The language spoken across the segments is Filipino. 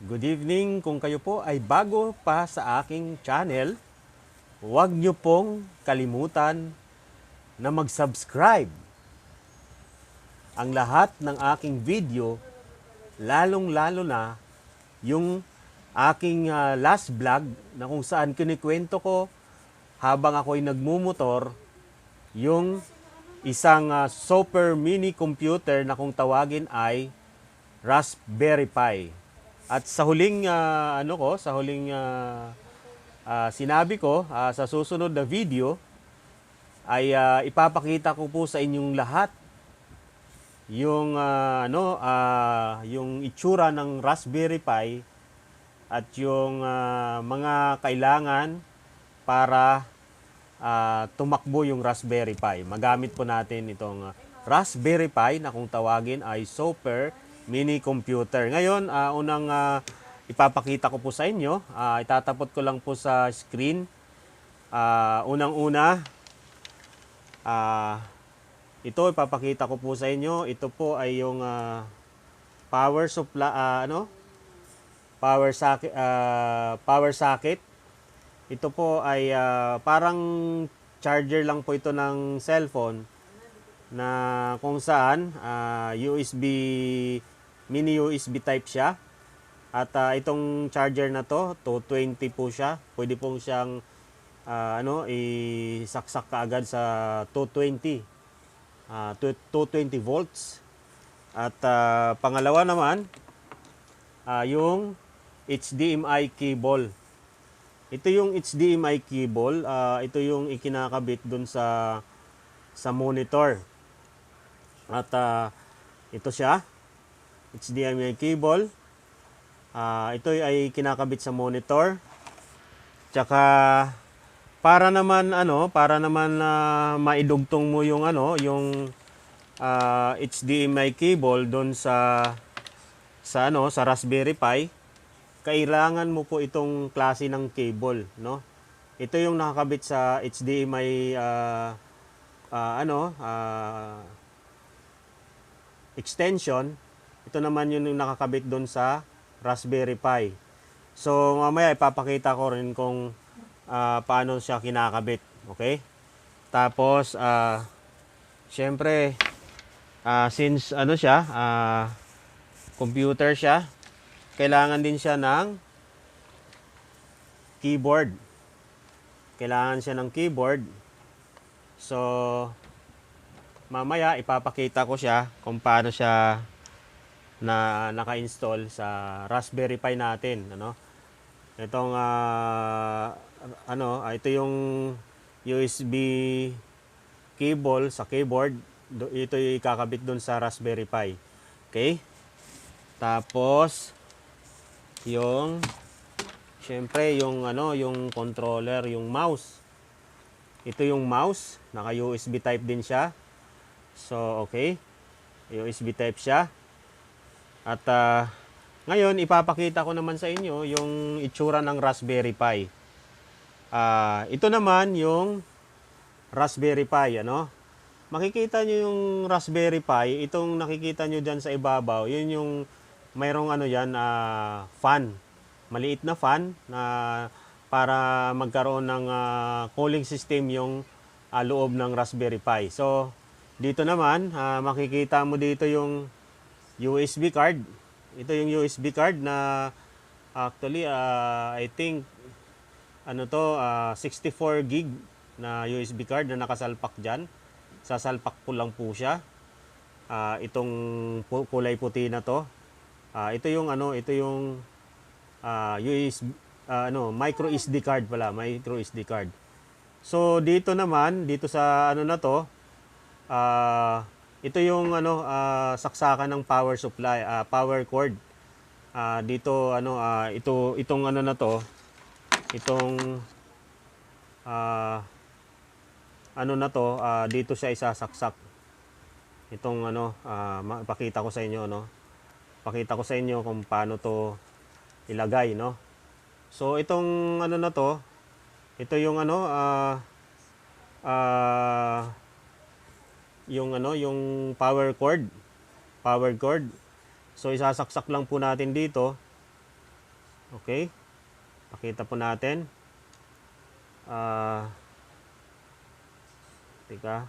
Good evening. Kung kayo po ay bago pa sa aking channel, huwag niyo pong kalimutan na mag-subscribe. Ang lahat ng aking video, lalong-lalo na yung aking last vlog na kung saan kinikwento ko habang ako'y nagmumotor yung isang super mini computer na kung tawagin ay Raspberry Pi. At sa huling sinabi ko sa susunod na video ay ipapakita ko po sa inyong lahat yung yung itsura ng Raspberry Pi at yung mga kailangan para tumakbo yung Raspberry Pi. Magamit po natin itong Raspberry Pi na kung tawagin ay Super Mini Computer. Ngayon, unang ipapakita ko po sa inyo, itatapot ko lang po sa screen. Unang-una, ito ipapakita ko po sa inyo. Ito po ay yung power supply, power socket. Ito po ay parang charger lang po ito ng cellphone na kung saan mini USB type siya. At itong charger na to, 220 po siya. Pwede pong siyang isaksak kaagad sa 220. 220 volts. At pangalawa naman, yung HDMI cable. Ito yung HDMI cable, ito yung ikinakabit dun sa monitor. At ito siya, HDMI cable. Ito ay kinakabit sa monitor. Tsaka para naman maidugtong mo yung HDMI cable doon sa Raspberry Pi, kailangan mo po itong klase ng cable, no? Ito yung nakakabit sa HDMI extension. Ito naman yung nakakabit doon sa Raspberry Pi. So mamaya ipapakita ko rin kung paano siya kinakabit, okay? Tapos syempre since computer siya, kailangan din siya ng keyboard. Kailangan siya ng keyboard. So mamaya ipapakita ko siya kung paano siya naka-install sa Raspberry Pi natin, Itong ito yung USB cable sa keyboard. Ito yung ikakabit doon sa Raspberry Pi. Okay? Tapos syempre yung controller, yung mouse. Ito yung mouse, naka USB type din siya. So okay, USB type siya. At ngayon ipapakita ko naman sa inyo yung itsura ng Raspberry Pi. Ito naman yung Raspberry Pi, Makikita nyo yung Raspberry Pi, itong nakikita nyo dyan sa ibabaw, yun yung mayroong fan. Maliit na fan na para magkaroon ng cooling system yung loob ng Raspberry Pi. So, dito naman, makikita mo dito yung USB card. Ito yung USB card na actually, I think, 64 gig na USB card na nakasalpak dyan. Sasalpak ko lang po siya. Itong kulay puti na to. Ito yung USB, micro SD card pala, micro SD card. So dito naman, dito sa ito yung saksakan ng power supply, power cord. Dito itong dito siya isasaksak. Itong pakita ko sa inyo, Pakita ko sa inyo kung paano to ilagay, So itong ito yung yung power cord. So isasaksak lang po natin dito. Okay? Pakita po natin. Teka.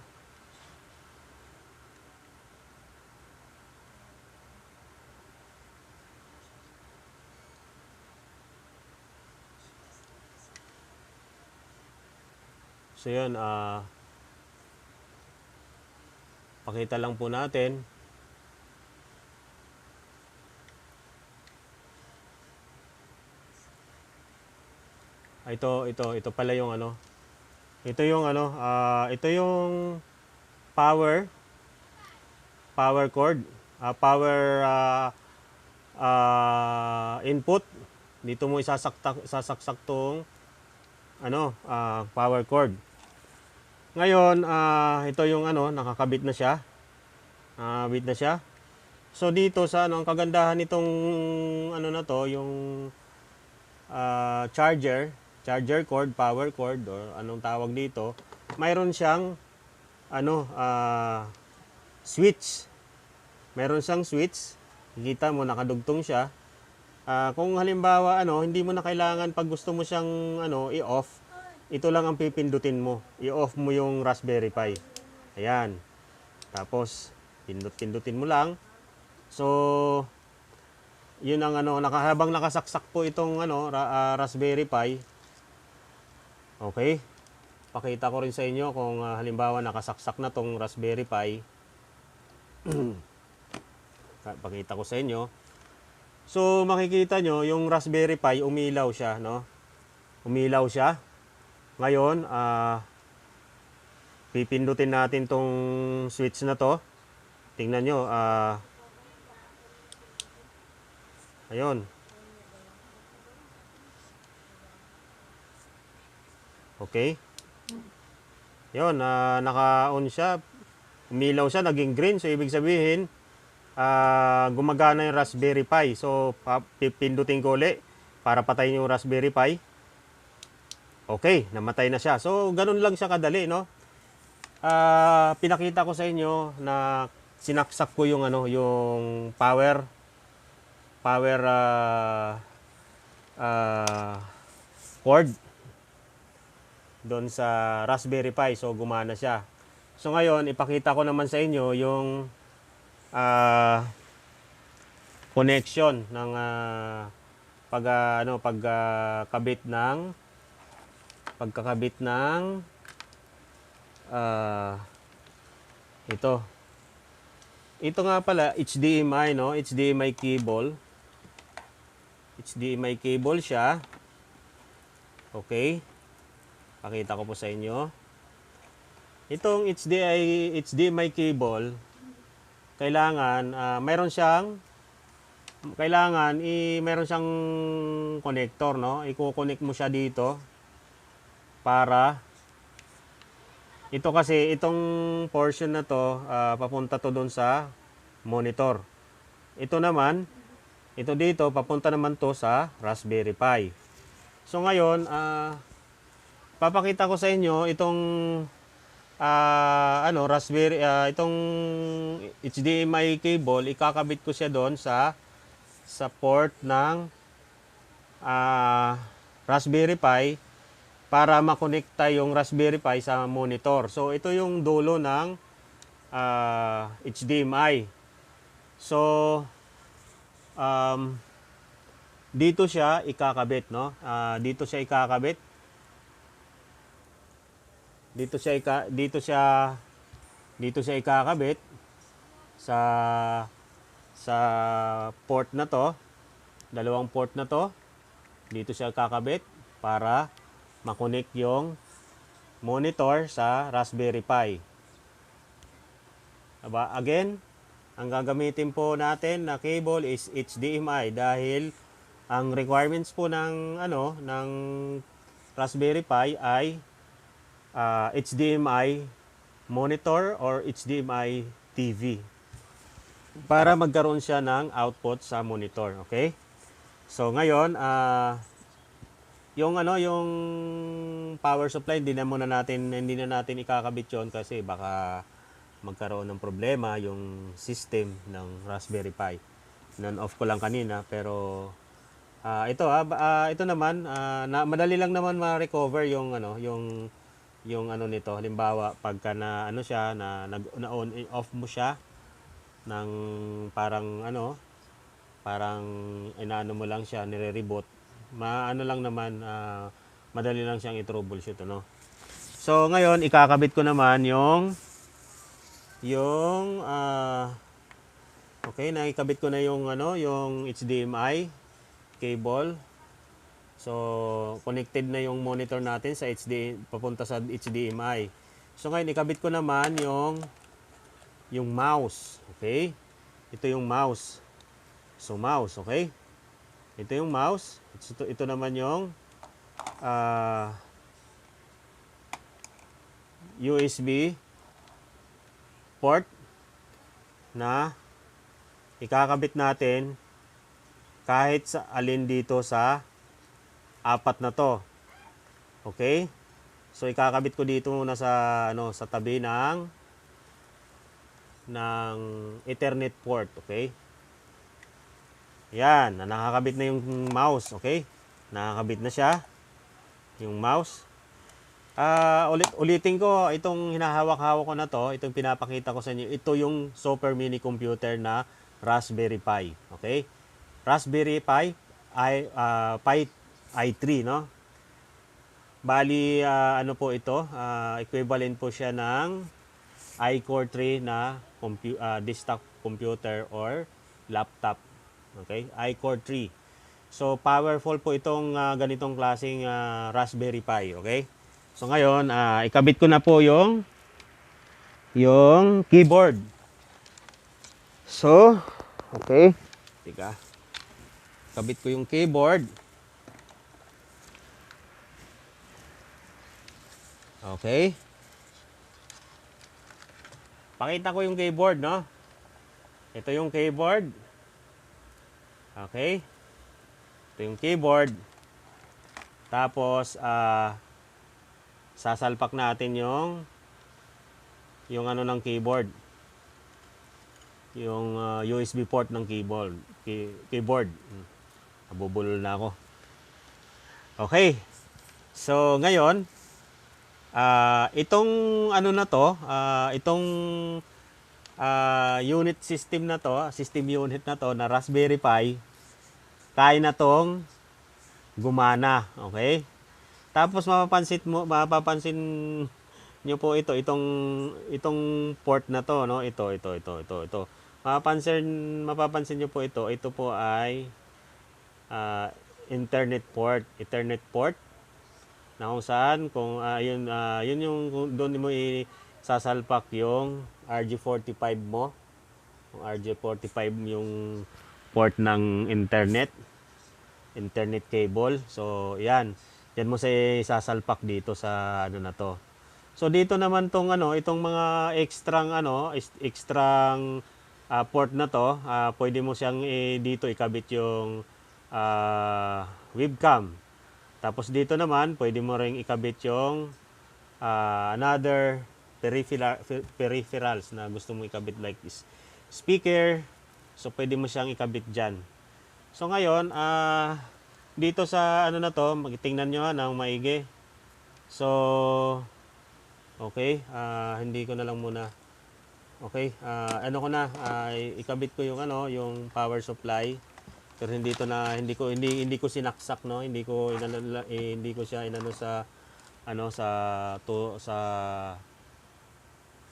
So yun, pakita lang po natin. Ito pala yung ano. Ito yung ano, ito yung power cord, power input. Dito mo isasaksak tong ano, power cord. Ngayon, ito yung ano, nakakabit na siya. Nakakabit na siya. So dito sa ano, ang kagandahan nitong ano na to, yung charger cord, power cord, or anong tawag dito, mayroon siyang ano, switch. Meron siyang switch. Kita mo nakadugtong siya. Kung halimbawa ano, hindi mo na kailangan pag gusto mo siyang ano, i-off, ito lang ang pipindutin mo. I-off mo yung Raspberry Pi. Ayan. Tapos pindutin mo lang. So yun ang ano, habang nakasaksak po itong ano, Raspberry Pi. Okay? Pakita ko rin sa inyo kung halimbawa nakasaksak na tong Raspberry Pi. Pakita ko sa inyo. So makikita nyo yung Raspberry Pi umilaw siya, no? Umilaw siya. Ngayon, pipindutin natin tong switch na to. Tingnan nyo, ayun. Okay. Yun, naka-on siya. Umilaw siya, naging green. So ibig sabihin, gumagana yung Raspberry Pi. So pipindutin ko ulit para patayin yung Raspberry Pi. Okay, namatay na siya. So ganun lang siya kadali, no? Pinakita ko sa inyo na sinaksak ko yung ano, yung power cord doon sa Raspberry Pi. So gumana siya. So ngayon ipakita ko naman sa inyo yung connection ng pagkakabit ng ito nga pala HDMI, no? HDMI cable siya. Okay, pakita ko po sa inyo itong HDMI cable. Kailangan meron siyang connector, no? I-connect mo siya dito para ito kasi itong portion na to papunta to doon sa monitor. Ito naman, ito dito papunta naman to sa Raspberry Pi. So ngayon, papakita ko sa inyo itong itong HDMI cable, ikakabit ko siya doon sa port ng Raspberry Pi para makonekta yung Raspberry Pi sa monitor. So ito yung dulo ng HDMI. So dito siya ikakabit, no? Dito siya ikakabit. Dito siya ikakabit sa port na to. Dalawang port na to. Dito siya kakabit para makonect yung monitor sa Raspberry Pi. Aba, again, ang gagamitin po natin na cable is HDMI dahil ang requirements po ng Raspberry Pi ay HDMI monitor or HDMI TV para magkaroon siya ng output sa monitor. Okay? So ngayon, yung power supply hindi na natin ikakabit 'yon kasi baka magkaroon ng problema yung system ng Raspberry Pi. Non-off ko lang kanina pero Ito naman madali lang naman ma-recover yung ano, yung ano nito. Halimbawa, pagka na ano siya na on and off mo siya ng parang ano, parang inaano mo lang siya, nire-reboot. Maano lang naman madali lang siyang i-troubleshoot ano. So ngayon ikakabit ko naman yung okay, nakikabit ko na yung ano, yung HDMI cable. So, connected na yung monitor natin sa papunta sa HDMI. So, ngayon, ikabit ko naman yung mouse. Okay? Ito yung mouse. So, mouse. Okay? Ito yung mouse. Ito naman yung USB port na ikakabit natin kahit sa alin dito sa apat na to. Okay? So ikakabit ko dito muna sa ano, sa tabi ng Ethernet port, okay? Yan, nakakabit na yung mouse, okay? Nakakabit na siya yung mouse. Ulitin ko itong hinahawak-hawak ko na to, itong pinapakita ko sa inyo. Ito yung super mini computer na Raspberry Pi, okay? Raspberry Pi i3, no? Bali ano po ito, equivalent po siya ng iCore 3 na desktop computer or laptop. Okay? iCore 3. So powerful po itong ganitong klaseng Raspberry Pi, okay? So ngayon, ikabit ko na po yung keyboard. So, okay. Tika. Kabit ko yung keyboard. Okay. Pakita ko yung keyboard, no? Ito yung keyboard. Okay. Ito yung keyboard. Tapos, sasalpak natin yung ano ng keyboard. Yung USB port ng keyboard. Nabubulol na ako. Okay. So, ngayon, itong ano na to, itong unit system na to, system unit na to na Raspberry Pi, kaya na tong gumana, okay? Tapos mapapansin nyo po itong port na to, no? Ito. Mapapansin nyo po ito po ay Ethernet port na kung saan yun yung doon mo sasalpak yung RJ45 mo. Yung RJ45 yung port ng internet cable. So yan mo sasalpak dito sa ano na to. So dito naman itong mga extrang port na to, pwede mo siyang dito ikabit yung webcam. Tapos dito naman, pwede mo ring ikabit yung another peripherals na gusto mo ikabit like this speaker. So pwede mo siyang ikabit dyan. So ngayon, dito sa ano na to, tingnan nyo ng maigi. So, okay, hindi ko na lang muna. Okay, ano ko na, ikabit ko yung yung power supply. Pero hindi ko sinaksak, no, hindi ko siya inano sa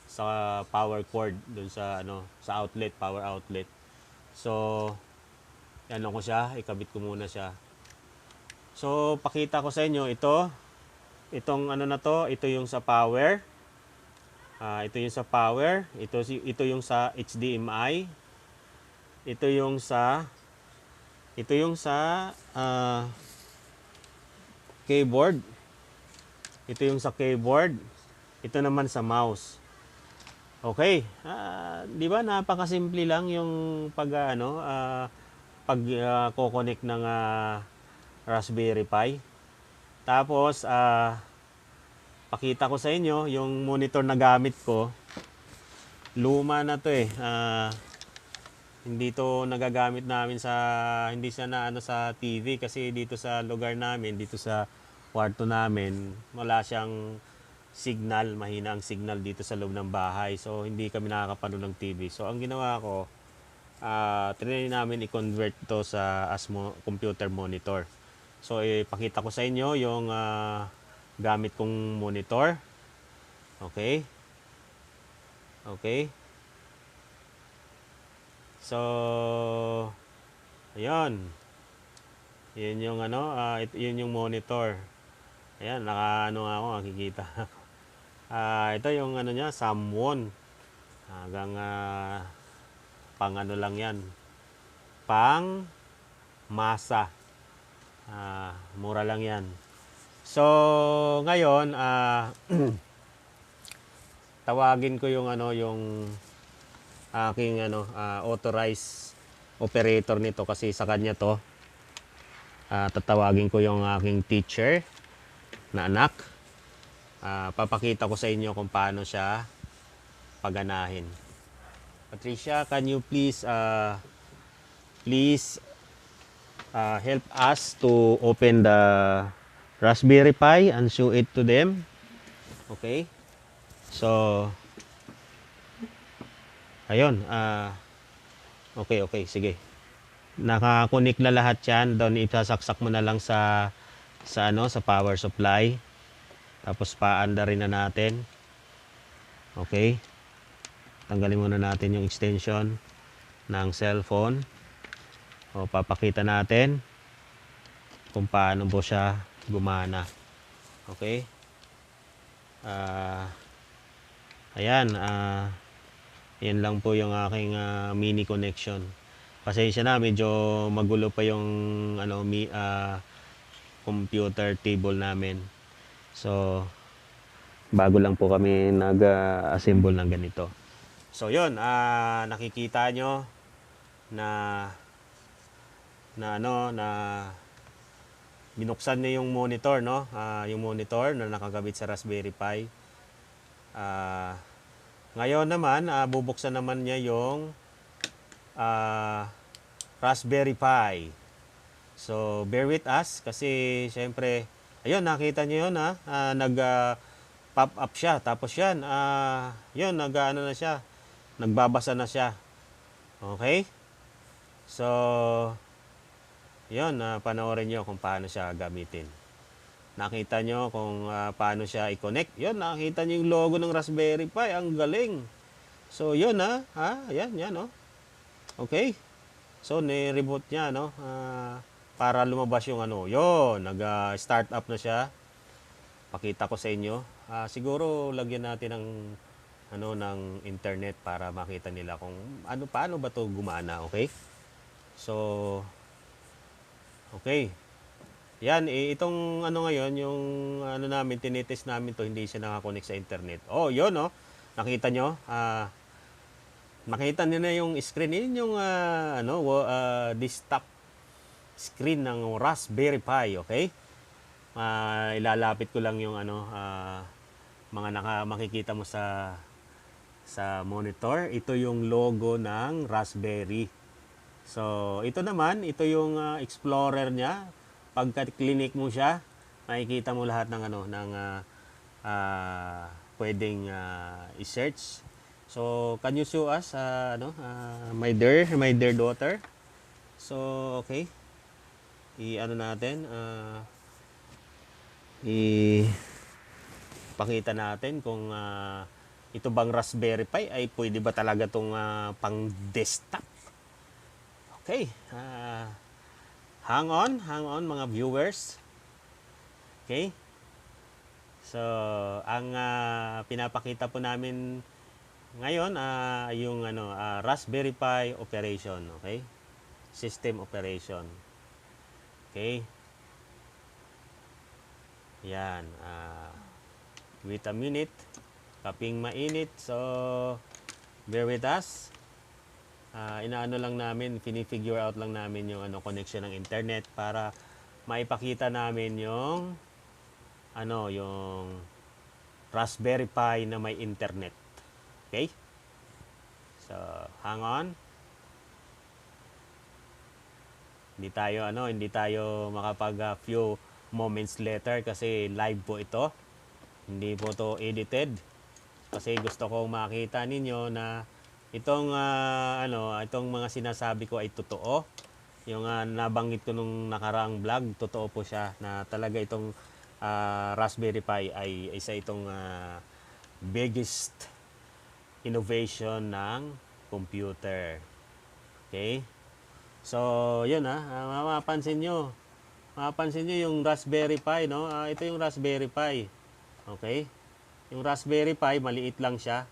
sa power cord dun sa sa power outlet. So ano ko siya, ikabit ko muna siya. So pakita ko sa inyo itong na to, ito yung sa power. Ito yung sa power, ito yung sa HDMI. Ito yung sa keyboard. Ito yung sa keyboard. Ito naman sa mouse. Okay. Di ba napakasimple lang yung pag-connect ng Raspberry Pi. Tapos pakita ko sa inyo yung monitor na gamit ko. Luma na to eh. Hindi to nagagamit namin sa, hindi siya na ano sa TV kasi dito sa lugar namin, dito sa kwarto namin, wala siyang signal, mahina ang signal dito sa loob ng bahay. So hindi kami nakakapanood ng TV. So ang ginawa ko, trinay namin i-convert to sa computer monitor. So ipakita ko sa inyo yung gamit kong monitor. Okay? Okay? So, ayun. Yun yung ano, yun yung monitor. Ayan, naka ano nga ako, nakikita. Ito yung ano niya, Samwon. Hanggang pang ano lang yan. Pang masa. Mura lang yan. So, ngayon, tawagin ko yung ano, yung aking ano, authorized operator nito kasi sa kanya to. Tatawagin ko yung aking teacher na anak. Papakita ko sa inyo kung paano siya paganahin. Patricia, can you please help us to open the Raspberry Pi and show it to them? Okay. So, ayun. Okay, sige. Nakakunik na lahat yan. Doon isasaksak mo na lang sa sa power supply. Tapos paanda rin na natin. Okay. Tanggalin muna natin yung extension ng cellphone. O papakita natin kung paano po siya gumana. Okay. Ayan. Yan lang po yung aking mini connection. Pasensya na, medyo magulo pa yung ano, computer table namin. So, bago lang po kami nag-assemble ng ganito. So, yun, nakikita nyo na binuksan niya yung monitor, no? Yung monitor na nakakabit sa Raspberry Pi. Ngayon naman, bubuksan naman niya yung Raspberry Pi. So, bear with us kasi syempre, ayun, nakita niyo yun nag-pop up siya. Tapos yan, yun, nag-ano na siya, nagbabasa na siya. Okay? So, yun, panoorin nyo kung paano siya gamitin. Nakita nyo kung paano siya i-connect. Yun, nakita nyo yung logo ng Raspberry Pi. Ang galing. So, yun yan, oh. Okay. So, ni-reboot niya, no? Para lumabas yung ano. Yun, nag-start up na siya. Pakita ko sa inyo. Siguro, lagyan natin ng internet para makita nila kung paano ba to gumana, okay? So, okay. Yan, itong ano ngayon, yung ano namin, tinitest namin to, hindi siya nakakonect sa internet. Oh, yun, no? Nakita nyo? Nakita niyo na yung screen. Yun yung desktop screen ng Raspberry Pi, okay? Ilalapit ko lang yung mga makikita mo sa monitor. Ito yung logo ng Raspberry. So, ito naman, ito yung Explorer niya. Pagka clinic mo siya, makikita mo lahat ng pwedeng i-search. So, can you show us my dear daughter? So, okay. Pakita natin kung ito bang Raspberry Pi ay pwede ba talaga tong pang desktop. Okay. Hang on mga viewers. Okay? So, ang pinapakita po namin ngayon yung Raspberry Pi operation, okay? System operation. Okay? Yan, wait a minute. Kaping mainit. So, bear with us. Inaano lang namin, fini-figure out lang namin yung connection ng internet para maipakita namin yung yung Raspberry Pi na may internet. Okay? So, hang on. Hindi tayo makapag few moments later kasi live po ito. Hindi po to edited. Kasi gusto ko makita ninyo na itong mga sinasabi ko ay totoo. Yung nabanggit ko nung nakaraang vlog, totoo po siya na talaga itong Raspberry Pi ay isa itong biggest innovation ng computer. Okay? So, yun mapapansin nyo. Mapapansin nyo yung Raspberry Pi, no? Ito yung Raspberry Pi. Okay? Yung Raspberry Pi, maliit lang siya.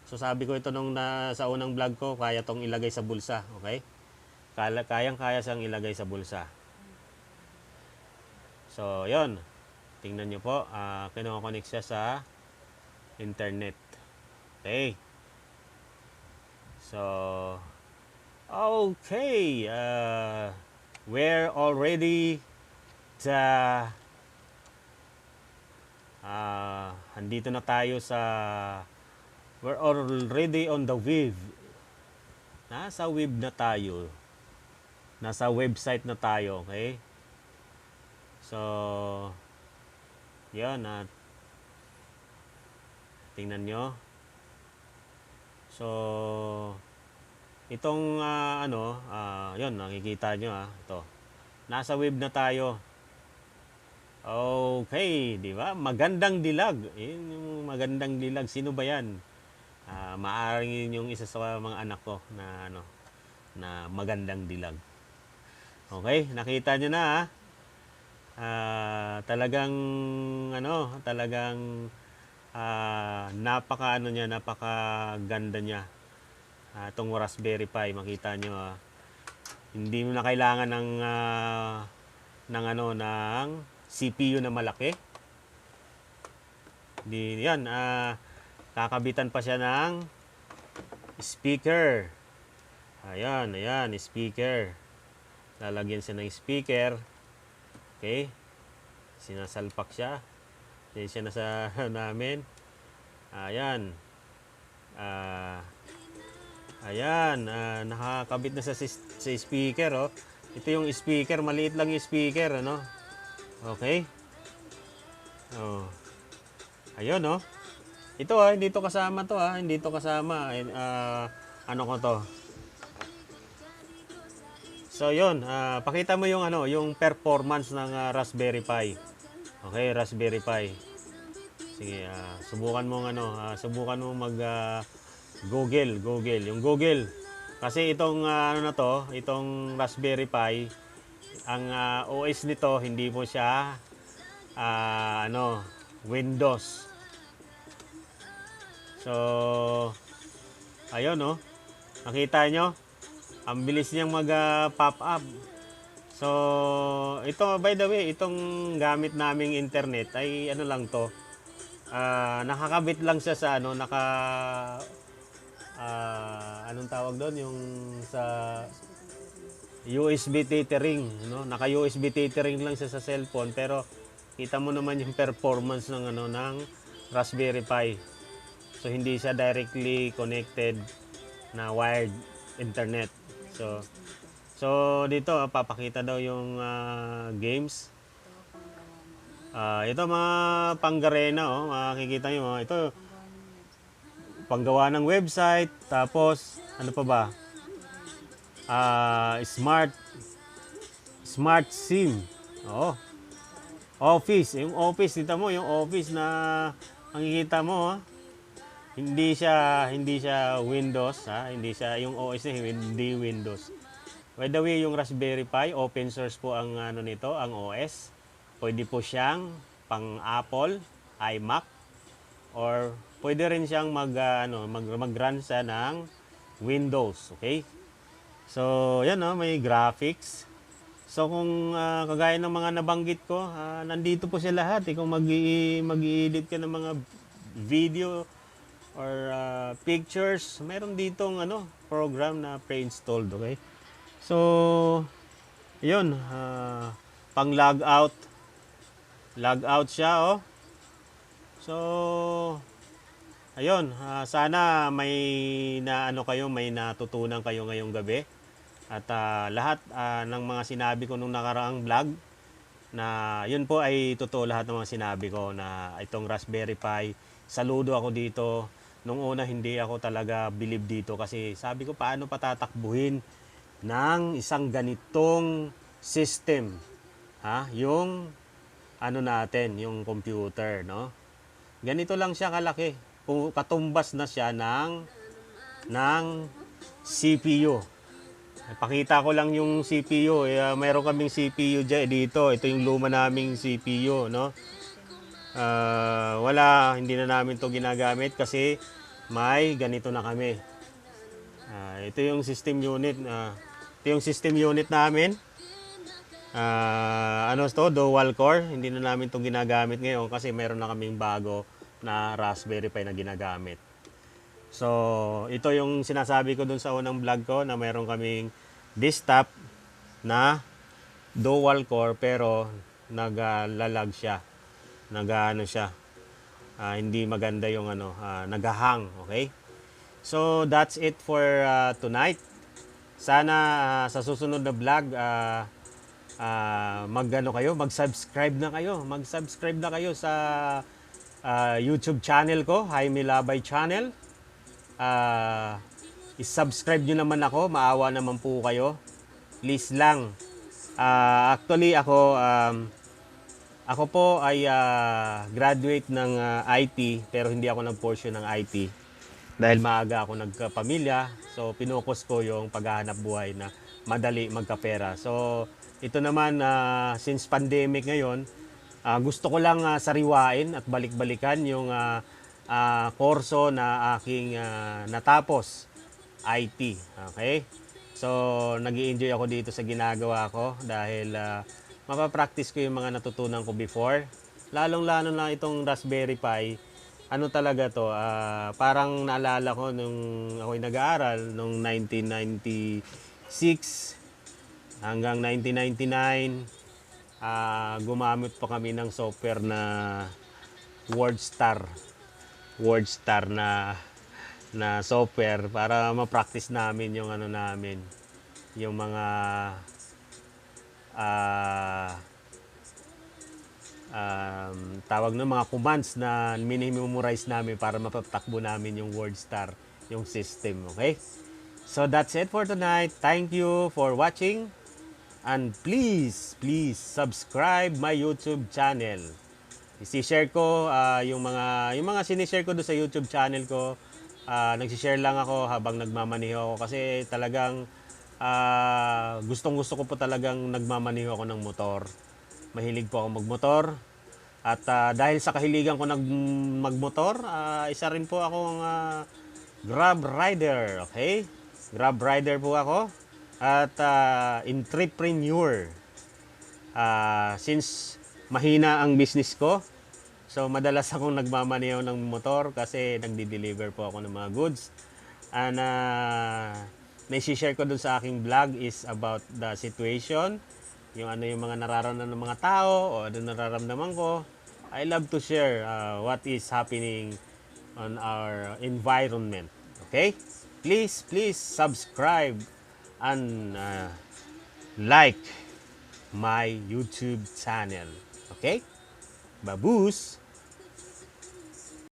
So, sabi ko ito sa unang vlog ko, kaya tong ilagay sa bulsa. Okay? Kayang-kaya siyang ilagay sa bulsa. So, yun. Tingnan nyo po. Kinokonek siya sa internet. Okay. So, okay. We're already andito na tayo we're already on the web. Nasa web na tayo. Nasa website na tayo, okay? So, yan tingnan nyo. So, itong yun, nakikita nyo ito. Nasa web na tayo. Okay, di ba? Magandang dilag. Yung magandang dilag. Sino ba yan? Maaaring yun yung isa sa mga anak ko na magandang dilag. Okay, nakita nyo na talagang napakaganda niya. Itong Raspberry Pi, makita nyo hindi mo na kailangan ng CPU na malaki. Kakabitan pa siya ng speaker. Ayan, speaker. Lalagyan siya ng speaker. Okay? Sinasalpak siya. Yan siya nasa namin. Ayan. Nakakabit na sa speaker, oh. Ito yung speaker, maliit lang yung speaker, ano? Okay? Oh. Ayun, oh. Ito hindi to kasama to, hindi to kasama. Ano ko to? So, yun, pakita mo yung performance ng Raspberry Pi. Okay, Raspberry Pi. Sige, subukan mo mag Google, yung Google. Kasi itong itong Raspberry Pi, ang OS nito hindi po siya Windows. So, ayun, no. Nakita nyo? Ang bilis niyang mag-pop up. So, ito, by the way, itong gamit naming internet ay lang to. Nakakabit lang siya sa anong tawag doon, yung sa USB tethering, no? Naka USB tethering lang siya sa cellphone, pero kita mo naman yung performance ng ng Raspberry Pi. So hindi siya directly connected na wired internet. So dito papakita daw yung games. Ito mga panggarena, makikita niyo, ito panggawa ng website, tapos ano pa ba? Smart SIM. Office, yung office, dito mo yung office na makikita mo, hindi siya Windows, hindi siya yung OS na hindi Windows. By the way, yung Raspberry Pi, open source po ang nito, ang OS. Pwede po siyang pang Apple, iMac, or pwede rin siyang mag-run siya ng Windows, okay? So, yan, may graphics. So, kung kagaya ng mga nabanggit ko, nandito po siya lahat. Kung mag-i-edit ka ng mga video or pictures, meron ditong program na pre-installed, okay? So, yun, pang logout siya, oh. So, ayun, sana may may natutunan kayo ngayong gabi. At lahat ng mga sinabi ko nung nakaraang vlog, na yun po ay totoo lahat ng mga sinabi ko na itong Raspberry Pi, saludo ako dito. Nung una hindi ako talaga believe dito kasi sabi ko paano patatakbuhin ng isang ganitong system, yung ano natin, yung computer, no? Ganito lang siya kalaki. Katumbas na siya ng CPU. Pakita ko lang yung CPU. Mayroon kaming CPU dito. Ito yung luma naming CPU, no? Hindi na namin to ginagamit kasi may ganito na kami. Ito yung system unit. Ito yung system unit namin. Dual core. Hindi na namin to ginagamit ngayon kasi meron na kaming bago na Raspberry Pi na ginagamit. So, ito yung sinasabi ko dun sa unang vlog ko na meron kaming desktop na dual core pero naglalag siya. Hindi maganda yung nagahang, okay? So, that's it for tonight. Sana sa susunod na vlog mag-subscribe na kayo sa YouTube channel ko, Jaime Labay Channel. I-subscribe nyo naman ako, maawa naman po kayo. Please lang. Actually, ako po ay graduate ng IT, pero hindi ako nag-portion ng IT. Dahil maaga ako nagkapamilya, so pinokos ko yung paghahanap buhay na madali magkapera. So, ito naman, since pandemic ngayon, gusto ko lang sariwain at balik-balikan yung kurso na aking natapos, IT. Okay? So, nag-i-enjoy ako dito sa ginagawa ko dahil mapapractice ko yung mga natutunan ko before. Lalong-lalo na itong Raspberry Pi. Ano talaga to? Parang naalala ko nung ako'y nag-aaral, nung 1996 hanggang 1999, gumamit pa kami ng software na WordStar na software para ma-practice namin yung yung mga tawag ng mga commands na minimemorize namin para mapatakbo namin yung WordStar, yung system, okay? So that's it for tonight. Thank you for watching and please subscribe my YouTube channel. I-share ko yung mga sinishare ko doon sa YouTube channel ko. Nag-share lang ako habang nagmamaneho ako kasi talagang gustong-gusto ko po talagang nagmamaneho ako ng motor. Mahilig po ako magmotor. At dahil sa kahiligan ko magmotor, isa rin po akong Grab rider, okay? Grab rider po ako at entrepreneur. Since mahina ang business ko, so madalas akong nagmamaneho ng motor kasi nagdi-deliver po ako ng mga goods. And na-share ko dun sa aking vlog is about the situation, yung mga nararamdaman ng mga tao o ano nararamdaman ko. I love to share what is happening on our environment. Okay? Please subscribe and like my YouTube channel. Okay? Baboos!